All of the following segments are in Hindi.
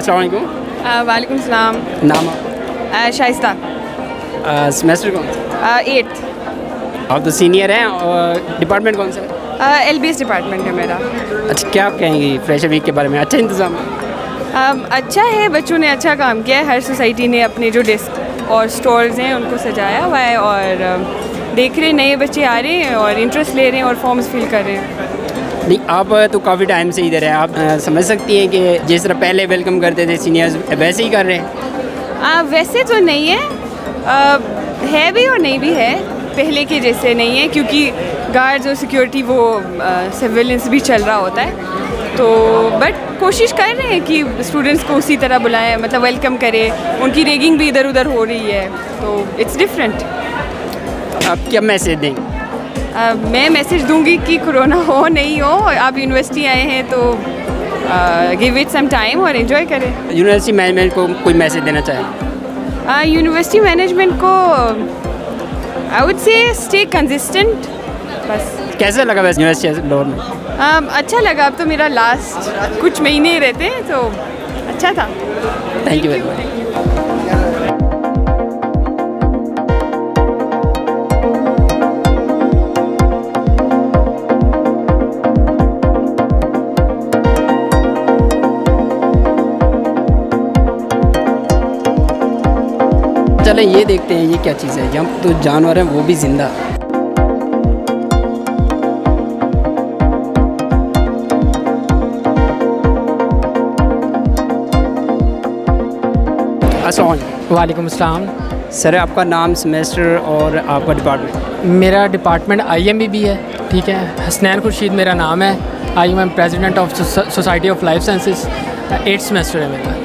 अस्सलाम वालेकुम। वालेकुम सलाम। नाम आपका? शाइस्ता। सेमेस्टर कौन सा? 8th। आप तो सीनियर हैं और डिपार्टमेंट कौन सा है? LBS डिपार्टमेंट है मेरा। अच्छा, क्या कहेंगे फ्रेशर वीक के बारे में? अच्छा इंतज़ाम? अच्छा है, बच्चों ने अच्छा काम किया है। हर सोसाइटी ने अपने जो डेस्क और स्टॉल्स हैं उनको सजाया हुआ है और देख रहे नए बच्चे आ रहे हैं और इंटरेस्ट ले रहे हैं और फॉर्म्स फिल कर रहे हैं। नहीं, आप तो काफ़ी टाइम से इधर हैं, आप समझ सकती हैं कि जिस तरह पहले वेलकम करते थे सीनियर्स वैसे ही कर रहे हैं? वैसे तो नहीं है, है भी और नहीं भी है, पहले के जैसे नहीं है, क्योंकि गार्ड्स और सिक्योरिटी वो सर्वेलेंस भी चल रहा होता है। तो बट कोशिश कर रहे हैं कि स्टूडेंट्स को उसी तरह बुलाएं, मतलब वेलकम करें। उनकी रैगिंग भी इधर उधर हो रही है, तो इट्स डिफरेंट। आप क्या मैसेज देंगे? मैं मैसेज दूंगी कि कोरोना हो नहीं हो, आप यूनिवर्सिटी आए हैं तो गिव इट सम टाइम और एंजॉय करें। यूनिवर्सिटी मैनेजमेंट को कोई मैसेज देना चाहें? यूनिवर्सिटी मैनेजमेंट को I would say stay consistent बस। कैसा लगा वैसे यूनिवर्सिटी लाहौर में? अच्छा लगा, अब तो मेरा लास्ट कुछ महीने ही रहते हैं तो अच्छा था। Thank you very much. चलें ये देखते हैं ये क्या चीज़ है। यहाँ तो जानवर हैं वो भी ज़िंदा। अस्सलाम वालेकुम। वालेकुम अस्सलाम। सर आपका नाम, सेमेस्टर और आपका डिपार्टमेंट? मेरा डिपार्टमेंट IMBB है, ठीक है। हसनैन खुर्शीद मेरा नाम है। I am president of society of life sciences. 8th semester है मेरा।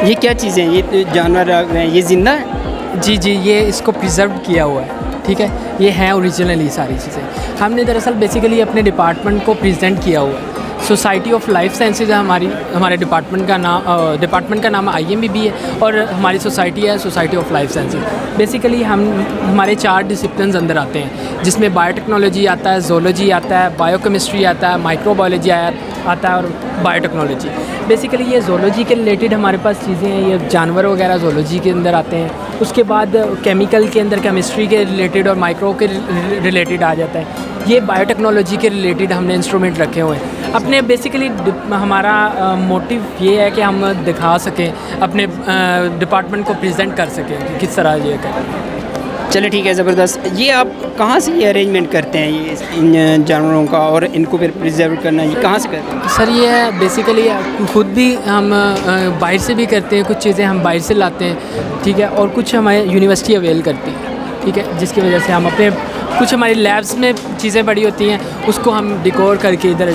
ये क्या चीज़ें हैं? ये जानवर हैं, ये ज़िंदा है? जी, ये इसको प्रिजर्व किया हुआ है, ठीक है। ये हैं ओरिजिनली सारी चीज़ें। हमने दरअसल बेसिकली अपने डिपार्टमेंट को प्रेजेंट किया हुआ है। सोसाइटी ऑफ लाइफ साइंसेज है हमारे डिपार्टमेंट का नाम IMBB है और हमारी सोसाइटी है society of life sciences. Basically हमारे 4 डिसिप्लिन्स अंदर आते हैं, जिसमें बायोटेक्नोलॉजी आता है, जोलॉजी आता है, बायोकेमिस्ट्री आता है, माइक्रोबायोलॉजी आता है और बायोटेक्नोलॉजी। बेसिकली ये जोलॉजी के रिलेटेड हमारे पास चीज़ें हैं, ये जानवर वगैरह जोलॉजी के अंदर आते हैं। उसके बाद केमिकल के अंदर केमिस्ट्री के रिलेटेड और माइक्रो के रिलेटेड आ जाता है। ये बायोटेक्नोलॉजी के रिलेटेड हमने इंस्ट्रूमेंट रखे हुए हैं अपने। बेसिकली हमारा मोटिव ये है कि हम दिखा सकें, अपने डिपार्टमेंट को प्रेजेंट कर सकें कि किस तरह ये करें। चलिए ठीक है, ज़बरदस्त। ये आप कहाँ से ये अरेंजमेंट करते हैं ये इन जानवरों का और इनको फिर प्रिजर्व करना, ये कहाँ से करते हैं? सर ये बेसिकली खुद भी हम बाहर से भी करते हैं, कुछ चीज़ें हम बाहर से लाते हैं, ठीक है, और कुछ हमारे यूनिवर्सिटी अवेल करती है, ठीक है, जिसकी वजह से हम अपने कुछ हमारी लैब्स में चीज़ें पड़ी होती हैं उसको हम डिकोर करके इधर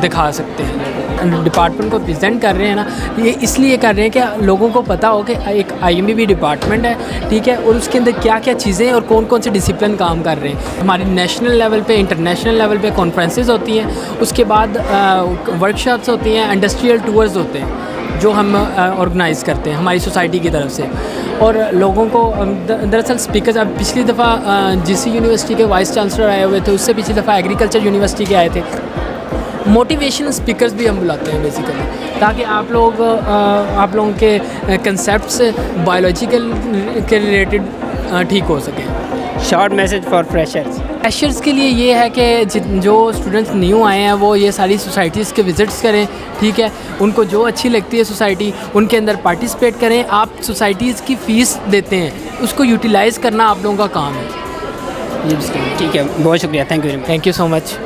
दिखा सकते हैं। डिपार्टमेंट को प्रेजेंट कर रहे हैं ना, ये इसलिए कर रहे हैं कि लोगों को पता हो कि एक IMBB डिपार्टमेंट है, ठीक है, और उसके अंदर क्या क्या चीज़ें और कौन कौन से डिसिप्लिन काम कर रहे हैं। हमारी नेशनल लेवल पे, इंटरनेशनल लेवल पे कॉन्फ्रेंसेस होती हैं, उसके बाद वर्कशॉप्स होती हैं, इंडस्ट्रियल टूर्स होते हैं जो हम ऑर्गेनाइज़ करते हैं हमारी सोसाइटी की तरफ से। और लोगों को दरअसल स्पीकर्स, अब पिछली दफ़ा GC यूनिवर्सिटी के वाइस चांसलर आए हुए थे, उससे पिछली दफ़ा एग्रीकल्चर यूनिवर्सिटी के आए थे। मोटिवेशनल स्पीकर्स भी हम बुलाते हैं बेसिकली, ताकि आप लोगों के कंसेप्ट्स बायोलॉजिकल के रिलेटेड ठीक हो सकें। शॉर्ट मैसेज फॉर फ्रेशर्स के लिए ये है कि जो स्टूडेंट्स न्यू आए हैं वो ये सारी सोसाइटीज़ के विज़िट्स करें, ठीक है। उनको जो अच्छी लगती है सोसाइटी उनके अंदर पार्टिसिपेट करें। आप सोसाइटीज़ की फ़ीस देते हैं, उसको यूटिलाइज़ करना आप लोगों का काम है। ठीक है, बहुत शुक्रिया, thank you very much. Thank you so much.